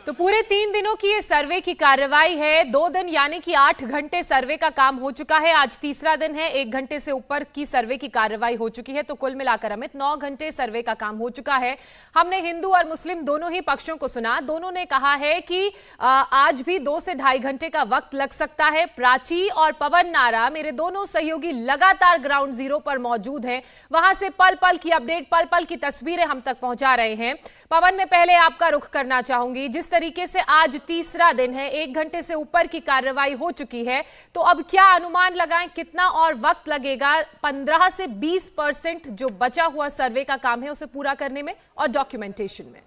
तो पूरे 3 दिनों की ये सर्वे की कार्रवाई है। 2 दिन यानी कि 8 घंटे सर्वे का काम हो चुका है। आज तीसरा दिन है। 1 घंटे से ऊपर की सर्वे की कार्रवाई हो चुकी है। तो कुल मिलाकर अमित 9 घंटे सर्वे का काम हो चुका है। हमने हिंदू और मुस्लिम दोनों ही पक्षों को सुना। दोनों ने कहा है कि आज भी 2 से ढाई घंटे का वक्त लग सकता है। प्राची और पवन नारा, मेरे दोनों सहयोगी लगातार ग्राउंड जीरो पर मौजूद हैं। वहां से पल पल की अपडेट, पल पल की तस्वीरें हम तक पहुंचा रहे हैं। पवन, मैं पहले आपका रुख करना चाहूंगी। जिस तरीके से आज तीसरा दिन है, 1 घंटे से ऊपर की कार्रवाई हो चुकी है, तो अब क्या अनुमान लगाएं, कितना और वक्त लगेगा 15 से 20% जो बचा हुआ सर्वे का काम है उसे पूरा करने में और डॉक्यूमेंटेशन में?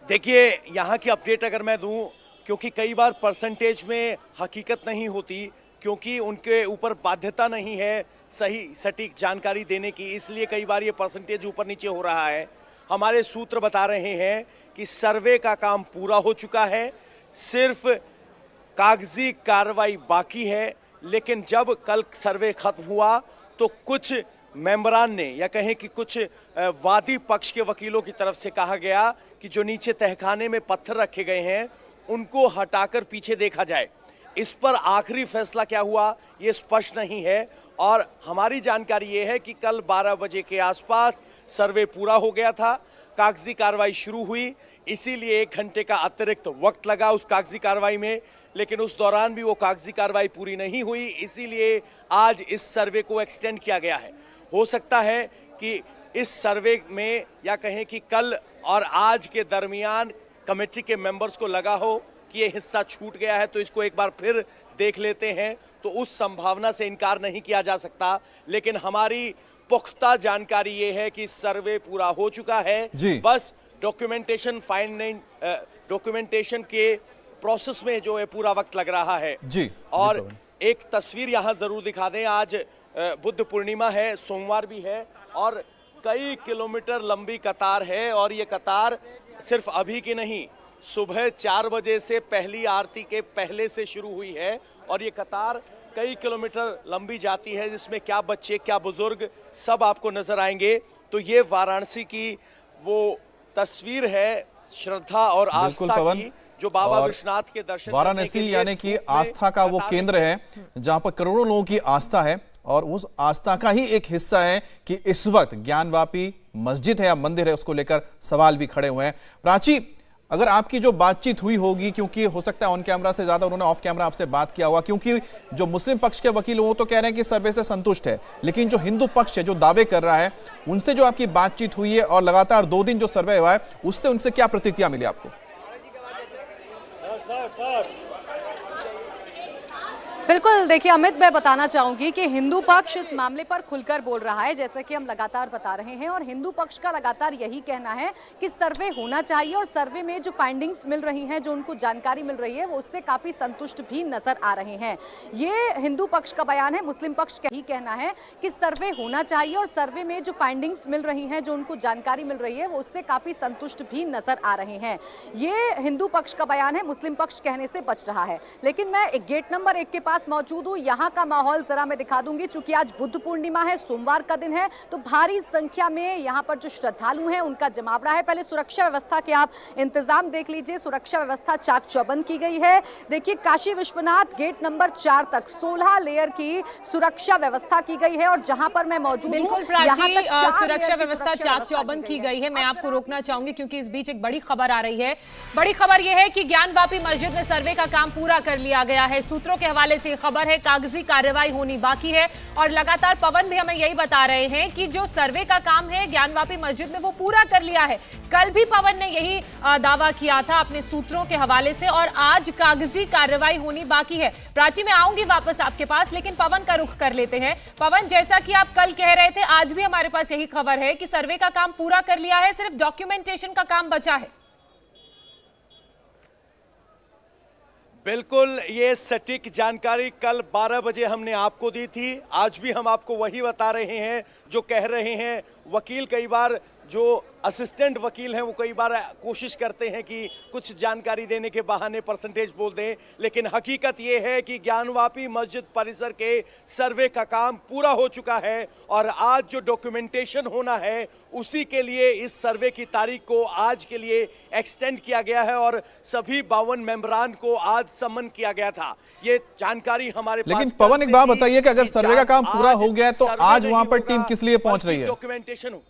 देखिए, यहां की अपडेट अगर मैं दूं, क्योंकि कई बार परसेंटेज में हकीकत नहीं होती, क्योंकि उनके ऊपर बाध्यता नहीं है सही सटीक जानकारी देने की, इसलिए कई बार ये परसेंटेज ऊपर नीचे हो रहा है। हमारे सूत्र बता रहे हैं कि सर्वे का काम पूरा हो चुका है, सिर्फ कागजी कार्रवाई बाकी है। लेकिन जब कल सर्वे खत्म हुआ तो कुछ मेंबरान ने, या कहें कि कुछ वादी पक्ष के वकीलों की तरफ से कहा गया कि जो नीचे तहखाने में पत्थर रखे गए हैं उनको हटाकर पीछे देखा जाए। इस पर आखिरी फैसला क्या हुआ ये स्पष्ट नहीं है, और हमारी जानकारी ये है कि कल 12 बजे के आसपास सर्वे पूरा हो गया था, कागजी कार्रवाई शुरू हुई, इसीलिए 1 घंटे का अतिरिक्त वक्त लगा उस कागजी कार्रवाई में। लेकिन उस दौरान भी वो कागजी कार्रवाई पूरी नहीं हुई, इसीलिए आज इस सर्वे को एक्सटेंड किया गया है। हो सकता है कि इस सर्वे में, या कहें कि कल और आज के दरमियान कमेटी के मेंबर्स को लगा हो कि ये हिस्सा छूट गया है, तो इसको एक बार फिर देख लेते हैं, तो उस संभावना से इनकार नहीं किया जा सकता। लेकिन हमारी पुख्ता जानकारी ये है कि सर्वे पूरा हो चुका है, बस डॉक्यूमेंटेशन के प्रोसेस में जो है पूरा वक्त लग रहा है जी। और एक तस्वीर यहां जरूर दिखा दें, आज बुद्ध पूर्णिमा है, सोमवार भी है, और कई किलोमीटर लंबी कतार है। और ये कतार सिर्फ अभी की नहीं, सुबह 4 बजे से पहली आरती के पहले से शुरू हुई है, और ये कतार कई किलोमीटर लंबी जाती है, जिसमें क्या बच्चे क्या बुजुर्ग सब आपको नजर आएंगे। तो ये वाराणसी की वो तस्वीर है श्रद्धा और आस्था की, जो बाबा विश्वनाथ के दर्शन। वाराणसी यानी कि आस्था का वो केंद्र है जहां पर करोड़ों लोगों की आस्था है, और उस आस्था का ही एक हिस्सा है कि इस वक्त ज्ञानवापी मस्जिद है या मंदिर है, उसको लेकर सवाल भी खड़े हुए हैं। प्राची, अगर आपकी जो बातचीत हुई होगी, क्योंकि हो सकता है ऑन कैमरा से ज्यादा उन्होंने ऑफ कैमरा आपसे बात किया हुआ, क्योंकि जो मुस्लिम पक्ष के वकील वो तो कह रहे हैं कि सर्वे से संतुष्ट है, लेकिन जो हिंदू पक्ष है जो दावे कर रहा है, उनसे जो आपकी बातचीत हुई है और लगातार 2 दिन जो सर्वे हुआ है, उससे उनसे क्या प्रतिक्रिया मिली आपको? बिल्कुल, देखिए अमित, मैं बताना चाहूंगी कि हिंदू पक्ष इस मामले पर खुलकर बोल रहा है, जैसा कि हम लगातार बता रहे हैं, और हिंदू पक्ष का लगातार यही कहना है कि सर्वे होना चाहिए, और सर्वे में जो फाइंडिंग्स मिल रही हैं, जो उनको जानकारी मिल रही है, वो उससे काफी संतुष्ट भी नजर आ रहे हैं। ये हिंदू पक्ष का बयान है। मुस्लिम पक्ष का ही कहना है कि सर्वे होना चाहिए, और सर्वे में जो फाइंडिंग्स मिल रही हैं, जो उनको जानकारी मिल रही है, वो उससे काफी संतुष्ट भी नजर आ रहे हैं। ये हिंदू पक्ष का बयान है, मुस्लिम पक्ष कहने से बच रहा है। लेकिन मैं गेट नंबर 1 के पास मौजूद हूं। यहां का माहौल जरा मैं दिखा दूंगी, चूंकि आज बुद्ध पूर्णिमा है, सोमवार का दिन है, तो भारी संख्या में यहां पर जो श्रद्धालु हैं उनका जमावड़ा है। पहले सुरक्षा व्यवस्था के आप इंतजाम देख लीजिए। सुरक्षा व्यवस्था चाक चौबंद की गई है। देखिए, काशी विश्वनाथ गेट नंबर 4 तक 16 लेयर की सुरक्षा व्यवस्था की गई है, और जहां पर मैं मौजूद हूं, सुरक्षा व्यवस्था चाक चौबंद की गई है। मैं आपको रोकना चाहूंगी क्योंकि इस बीच एक बड़ी खबर आ रही है। बड़ी खबर यह है कि ज्ञानवापी मस्जिद में सर्वे का काम पूरा कर लिया गया है। सूत्रों के हवाले से खबर है, कागजी कार्रवाई होनी बाकी है, और लगातार पवन भी हमें यही बता रहे हैं कि जो सर्वे का काम है ज्ञानवापी मस्जिद में वो पूरा कर लिया है। कल भी पवन ने यही दावा किया था अपने सूत्रों के हवाले से, और आज कागजी कार्रवाई होनी बाकी है। प्राची, मैं आऊंगी वापस आपके पास, लेकिन पवन का रुख कर लेते हैं। पवन, जैसा कि आप कल कह रहे थे, आज भी हमारे पास यही खबर है कि सर्वे का काम पूरा कर लिया है, सिर्फ डॉक्यूमेंटेशन का काम बचा है। बिल्कुल, ये सटीक जानकारी कल 12 बजे हमने आपको दी थी, आज भी हम आपको वही बता रहे हैं जो कह रहे हैं वकील। कई बार जो असिस्टेंट वकील हैं वो कई बार कोशिश करते हैं कि कुछ जानकारी देने के बहाने परसेंटेज बोल दें, लेकिन हकीकत ये है कि ज्ञानवापी मस्जिद परिसर के सर्वे का काम पूरा हो चुका है और आज जो डॉक्यूमेंटेशन होना है उसी के लिए इस सर्वे की तारीख को आज के लिए एक्सटेंड किया गया है और सभी 52 मेंबरान को आज सम्मन किया गया था। ये जानकारी हमारे पास। लेकिन पवन एक बात बताइए कि अगर सर्वे का काम पूरा हो गया है तो आज वहां पर टीम किस लिए पहुंच रही है? डॉक्यूमेंटेशन हो।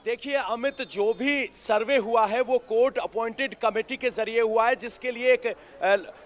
देखिए अमित, जो भी सर्वे हुआ है वो कोर्ट अपॉइंटेड कमेटी के जरिए हुआ है, जिसके लिए एक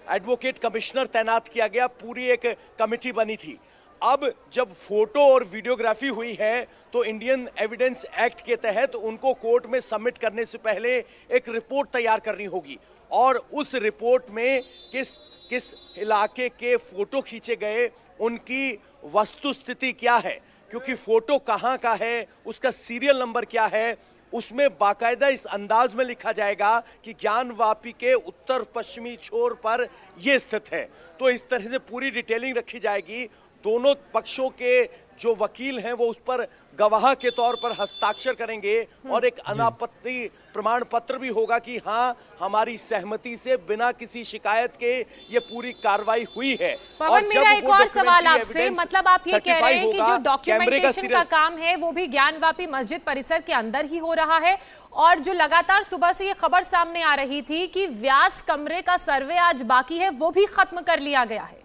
एडवोकेट कमिश्नर तैनात किया गया, पूरी एक कमेटी बनी थी। अब जब फोटो और वीडियोग्राफी हुई है तो इंडियन एविडेंस एक्ट के तहत उनको कोर्ट में सबमिट करने से पहले एक रिपोर्ट तैयार करनी होगी और उस रिपोर्ट में किस किस इलाके के फोटो खींचे गए, उनकी वस्तुस्थिति क्या है, क्योंकि फोटो कहाँ का है, उसका सीरियल नंबर क्या है, उसमें बाकायदा इस अंदाज में लिखा जाएगा कि ज्ञानवापी के उत्तर पश्चिमी छोर पर यह स्थित है। तो इस तरह से पूरी डिटेलिंग रखी जाएगी। दोनों पक्षों के जो वकील हैं वो उस पर गवाह के तौर पर हस्ताक्षर करेंगे और एक अनापत्ति प्रमाण पत्र भी होगा कि हाँ, हमारी सहमति से बिना किसी शिकायत के ये पूरी कार्रवाई हुई है। पवन, मेरा एक और सवाल आपसे, मतलब आप ये कह रहे हैं कि जो डॉक्यूमेंटेशन का काम है वो भी ज्ञानवापी मस्जिद परिसर के अंदर ही हो रहा है और जो लगातार सुबह से ये खबर सामने आ रही थी कि व्यास कमरे का सर्वे आज बाकी है, वो भी खत्म कर लिया गया है।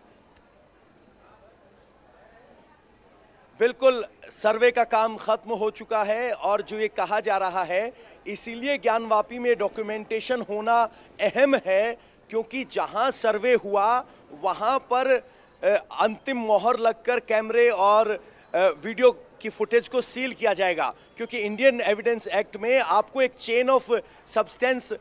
बिल्कुल, सर्वे का काम खत्म हो चुका है और जो ये कहा जा रहा है, इसीलिए ज्ञानवापी में डॉक्यूमेंटेशन होना अहम है, क्योंकि जहां सर्वे हुआ वहां पर अंतिम मोहर लगकर कैमरे और वीडियो की फुटेज को सील किया जाएगा, क्योंकि इंडियन एविडेंस एक्ट में आपको एक चेन ऑफ सब्सटेंस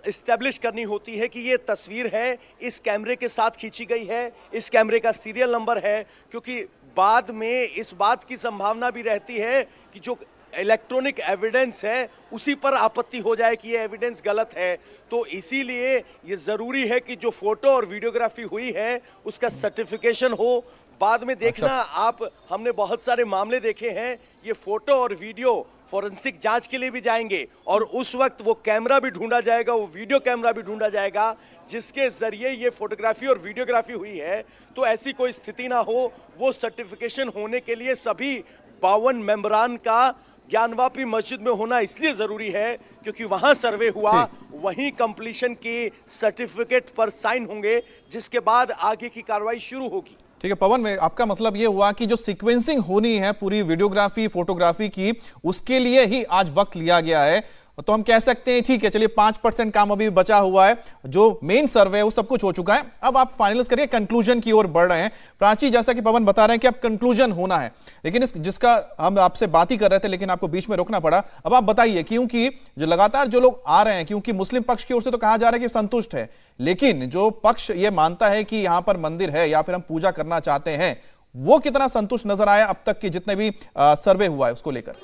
इस्टेब्लिश करनी होती है कि ये तस्वीर है, इस कैमरे के साथ खींची गई है, इस कैमरे का सीरियल नंबर है, क्योंकि बाद में इस बात की संभावना भी रहती है कि जो इलेक्ट्रॉनिक एविडेंस है उसी पर आपत्ति हो जाए कि ये एविडेंस गलत है। तो इसीलिए ये जरूरी है कि जो फोटो और वीडियोग्राफी हुई है उसका सर्टिफिकेशन हो। बाद में देखना आप, हमने बहुत सारे मामले देखे हैं, ये फोटो और वीडियो फॉरेंसिक जांच के लिए भी जाएंगे और उस वक्त वो कैमरा भी ढूंढा जाएगा, वो वीडियो कैमरा भी ढूंढा जाएगा जिसके जरिए ये फोटोग्राफी और वीडियोग्राफी हुई है। तो ऐसी कोई स्थिति ना हो, वो सर्टिफिकेशन होने के लिए सभी 52 मेंबरान का ज्ञानवापी मस्जिद में होना इसलिए जरूरी है क्योंकि वहां सर्वे हुआ, वहीं कंप्लीशन की सर्टिफिकेट पर साइन होंगे, जिसके बाद आगे की कार्रवाई शुरू होगी। ठीक है पवन, में आपका मतलब ये हुआ कि जो सीक्वेंसिंग होनी है पूरी वीडियोग्राफी फोटोग्राफी की, उसके लिए ही आज वक्त लिया गया है। तो हम कह सकते हैं ठीक है, चलिए 5% काम अभी बचा हुआ है, जो मेन सर्वे है वो सब कुछ हो चुका है। अब आप फाइनलाइज करिए, कंक्लूजन की ओर बढ़ रहे हैं। प्राची, जैसा कि पवन बता रहे हैं कि अब कंक्लूजन होना है, लेकिन इस जिसका हम आपसे बात ही कर रहे थे लेकिन आपको बीच में रोकना पड़ा। अब आप बताइए, क्योंकि जो लगातार जो लोग आ रहे हैं, क्योंकि मुस्लिम पक्ष की ओर से तो कहा जा रहा है कि संतुष्ट है, लेकिन जो पक्ष ये मानता है कि यहां पर मंदिर है या फिर हम पूजा करना चाहते हैं, वो कितना संतुष्ट नजर आया अब तक के जितने भी सर्वे हुआ है उसको लेकर?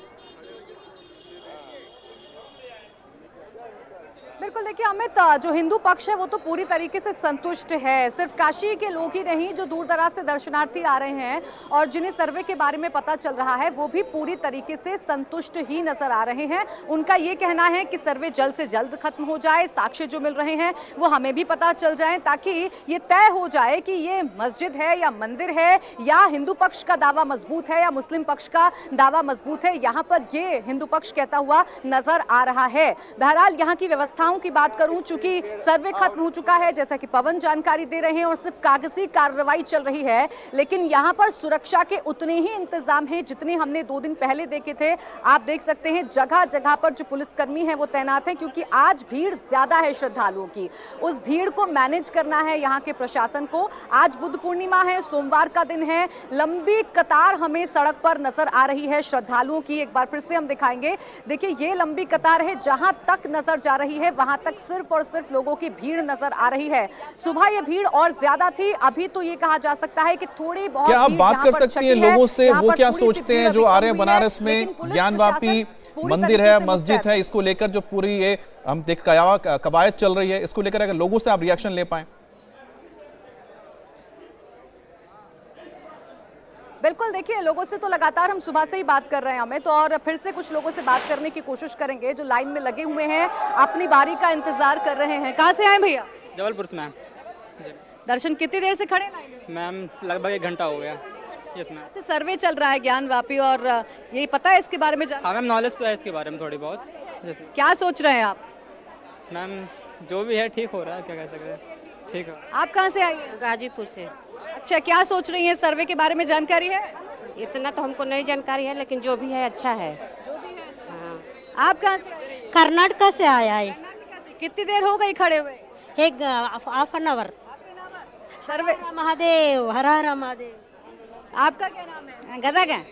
बिल्कुल, देखिए अमित, जो हिंदू पक्ष है वो तो पूरी तरीके से संतुष्ट है। सिर्फ काशी के लोग ही नहीं, जो दूर दराज से दर्शनार्थी आ रहे हैं और जिन्हें सर्वे के बारे में पता चल रहा है, वो भी पूरी तरीके से संतुष्ट ही नजर आ रहे हैं। उनका ये कहना है कि सर्वे जल्द से जल्द खत्म हो जाए, साक्ष्य जो मिल रहे हैं वो हमें भी पता चल जाए, ताकि ये तय हो जाए कि ये मस्जिद है या मंदिर है, या हिंदू पक्ष का दावा मजबूत है या मुस्लिम पक्ष का दावा मजबूत है। यहाँ पर ये हिंदू पक्ष कहता हुआ नजर आ रहा है। बहरहाल यहाँ की व्यवस्थाओं की बात करूं, चूंकि सर्वे खत्म हो चुका है, जैसा कि पवन जानकारी दे रहे हैं, और सिर्फ कागजी कार्रवाई चल रही है, लेकिन यहां पर सुरक्षा के उतने ही इंतजाम हैं जितने हमने 2 दिन पहले देखे थे। आप देख सकते हैं जगह जगह पर जो पुलिसकर्मी हैं वो तैनात हैं, क्योंकि आज भीड़ ज्यादा है श्रद्धालुओं की। उस भीड़ को मैनेज करना है यहाँ के प्रशासन को। आज बुद्ध पूर्णिमा है, सोमवार का दिन है, लंबी कतार हमें सड़क पर नजर आ रही है श्रद्धालुओं की। एक बार फिर से हम दिखाएंगे, देखिए ये लंबी कतार है, जहां तक नजर जा रही है वहां तक सिर्फ और सिर्फ लोगों की भीड़ नजर आ रही है। सुबह ये भीड़ और ज्यादा थी, अभी तो ये कहा जा सकता है कि थोड़ी बहुत। क्या आप बात कर सकती हैं लोगों से, वो क्या सोचते हैं जो आ रहे हैं बनारस में? ज्ञानवापी मंदिर है, मस्जिद है, इसको लेकर जो पूरी ये हम देख कवायद चल रही है, इसको लेकर अगर लोगों से आप रिएक्शन ले पाए। बिल्कुल, देखिए लोगों से तो लगातार हम सुबह से ही बात कर रहे हैं अमित, और फिर से कुछ लोगों से बात करने की कोशिश करेंगे जो लाइन में लगे हुए हैं, अपनी बारी का इंतजार कर रहे हैं। कहाँ से आए भैया? जबलपुर से मैम। दर्शन कितनी देर से खड़े लाइन में? मैम लगभग 1 घंटा हो गया। Yes ma'am. अच्छा, सर्वे चल रहा है ज्ञानवापी, और ये पता है इसके बारे में हाँ मैम, नॉलेज तो है इसके बारे में थोड़ी बहुत। यस क्या सोच रहे हैं आप? मैम, जो भी है ठीक हो रहा है, क्या कह सकते हैं, ठीक है। आप कहाँ से आई हैं? गाजीपुर से। अच्छा, क्या सोच रही हैं? सर्वे के बारे में जानकारी है? इतना तो हमको नहीं जानकारी है, लेकिन जो भी है अच्छा है। जो भी है अच्छा। हाँ। आप कहाँ से आए? कर्नाटक से आया है। कर्नाटक से। कितनी देर हो गई खड़े हुए? एक हाफ एन आवर। सर्वे। महादेव, हर हर महादेव। आपका क्या नाम है? गदग।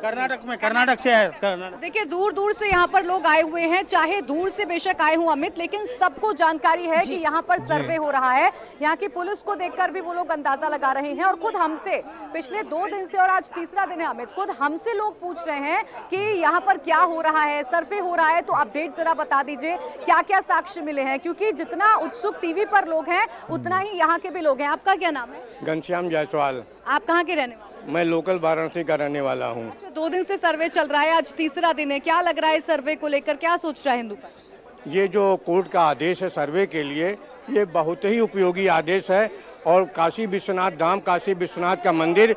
कर्नाटक से है। कर्नाटक। देखिए, दूर दूर से यहाँ पर लोग आए हुए हैं, चाहे दूर से बेशक आए हों अमित, लेकिन सबको जानकारी है कि यहाँ पर सर्वे हो रहा है। यहाँ की पुलिस को देखकर भी वो लोग अंदाजा लगा रहे हैं, और खुद हमसे पिछले 2 दिन से, और आज तीसरा दिन है अमित, खुद हमसे लोग पूछ रहे हैं कि यहाँ पर क्या हो रहा है, सर्वे हो रहा है, तो अपडेट जरा बता दीजिए, क्या क्या साक्ष्य मिले हैं, क्योंकि जितना उत्सुक टीवी पर लोग हैं उतना ही यहाँ के भी लोग हैं। आपका क्या नाम है? घनश्याम जायसवाल। आप कहाँ के रहने वाले? मैं लोकल वाराणसी का रहने वाला हूँ। अच्छा, 2 दिन से सर्वे चल रहा है, आज तीसरा दिन है, क्या लग रहा है सर्वे को लेकर, क्या सोच रहा है हिंदू पक्ष? ये जो कोर्ट का आदेश है सर्वे के लिए, ये बहुत ही उपयोगी आदेश है। और काशी विश्वनाथ धाम, काशी विश्वनाथ का मंदिर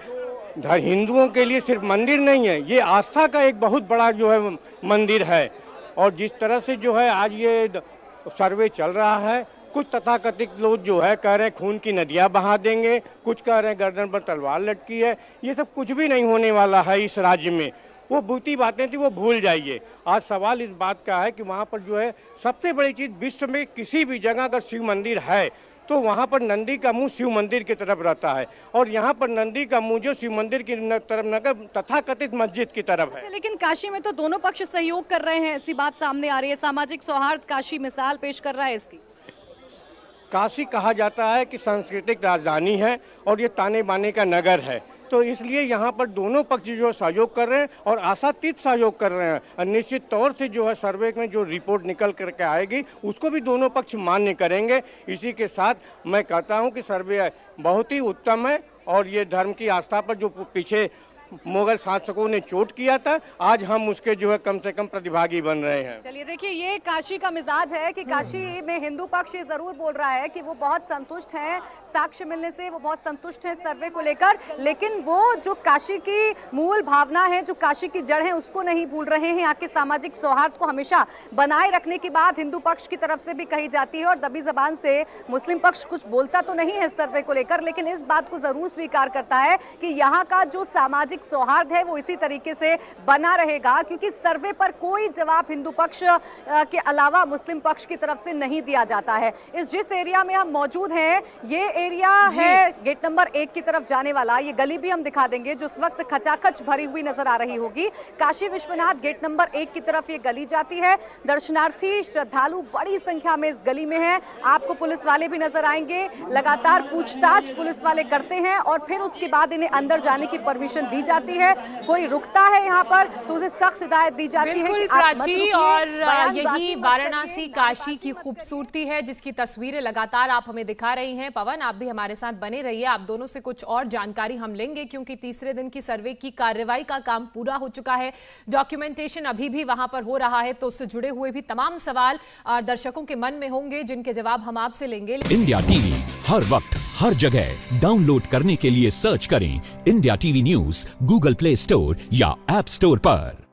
हिंदुओं के लिए सिर्फ मंदिर नहीं है, ये आस्था का एक बहुत बड़ा जो है मंदिर है। और जिस तरह से जो है आज ये सर्वे चल रहा है, कुछ तथाकथित लोग जो है कह रहे हैं खून की नदियां बहा देंगे, कुछ कह रहे हैं गर्दन पर तलवार लटकी है। ये सब कुछ भी नहीं होने वाला है इस राज्य में। वो बूती बातें थी, वो भूल जाइए। आज सवाल इस बात का है कि वहाँ पर जो है सबसे बड़ी चीज़, विश्व में किसी भी जगह अगर शिव मंदिर है तो वहाँ पर नंदी का मुंह शिव मंदिर की तरफ रहता है, और यहाँ पर नंदी का मुंह जो शिव मंदिर की तरफ न, तथाकथित मस्जिद की तरफ है। लेकिन काशी में तो दोनों पक्ष सहयोग कर रहे हैं, ऐसी बात सामने आ रही है। सामाजिक सौहार्द काशी मिसाल पेश कर रहा है इसकी। काशी कहा जाता है कि सांस्कृतिक राजधानी है और ये ताने बाने का नगर है, तो इसलिए यहाँ पर दोनों पक्ष जो सहयोग कर रहे हैं और आशातीत सहयोग कर रहे हैं। और निश्चित तौर से जो है सर्वे में जो रिपोर्ट निकल करके आएगी उसको भी दोनों पक्ष मान्य करेंगे। इसी के साथ मैं कहता हूँ कि सर्वे बहुत ही उत्तम है, और ये धर्म की आस्था पर जो पीछे मुगल शासकों ने चोट किया था, आज हम उसके जो है कम से कम प्रतिभागी बन रहे हैं। चलिए, देखिए, ये काशी का मिजाज है कि काशी में हिंदू पक्ष ये जरूर बोल रहा है कि वो बहुत संतुष्ट हैं, साक्ष्य मिलने से वो बहुत संतुष्ट हैं सर्वे को लेकर, लेकिन वो जो काशी की मूल भावना है, जो काशी की जड़ है, उसको नहीं भूल रहे हैं। यहाँ के सामाजिक सौहार्द को हमेशा बनाए रखने की बात हिंदू पक्ष की तरफ से भी कही जाती है, और दबी जबान से मुस्लिम पक्ष कुछ बोलता तो नहीं है सर्वे को लेकर, लेकिन इस बात को जरूर स्वीकार करता है कि यहाँ का जो सामाजिक सौहार्द है वो इसी तरीके से बना रहेगा, क्योंकि सर्वे पर कोई जवाब हिंदू पक्ष के अलावा मुस्लिम पक्ष की तरफ से नहीं दिया जाता है। इस जिस एरिया में हम मौजूद हैं, ये एरिया है गेट नंबर 1 की तरफ जाने वाला। ये गली भी हम दिखा देंगे जो इस वक्त खचाखच भरी हुई नजर आ रही होगी। काशी विश्वनाथ गेट नंबर 1 की तरफ ये गली जाती है। दर्शनार्थी श्रद्धालु बड़ी संख्या में इस गली में है। आपको पुलिस वाले भी नजर आएंगे, लगातार पूछताछ पुलिस वाले करते हैं, और फिर उसके बाद इन्हें अंदर जाने की परमिशन दी जाती है। कोई रुकता है यहाँ पर तो उसे सख्त हिदायत दी जाती है बिल्कुल कि आप मत प्राची, रुकिए, और बयानबाजी यही मत वाराणसी करिए, काशी की मत खूबसूरती है, जिसकी तस्वीरें लगातार आप हमें दिखा रही हैं। पवन, आप भी हमारे साथ बने रहिए, आप दोनों से कुछ और जानकारी हम लेंगे, क्योंकि तीसरे दिन की सर्वे की कार्रवाई का काम पूरा हो चुका है। डॉक्यूमेंटेशन अभी भी वहां पर हो रहा है, तो उससे जुड़े हुए भी तमाम सवाल दर्शकों के मन में होंगे, जिनके जवाब हम आपसे लेंगे। इंडिया टीवी हर वक्त हर जगह डाउनलोड करने के लिए सर्च करें India TV news Google play store या ऐप स्टोर पर।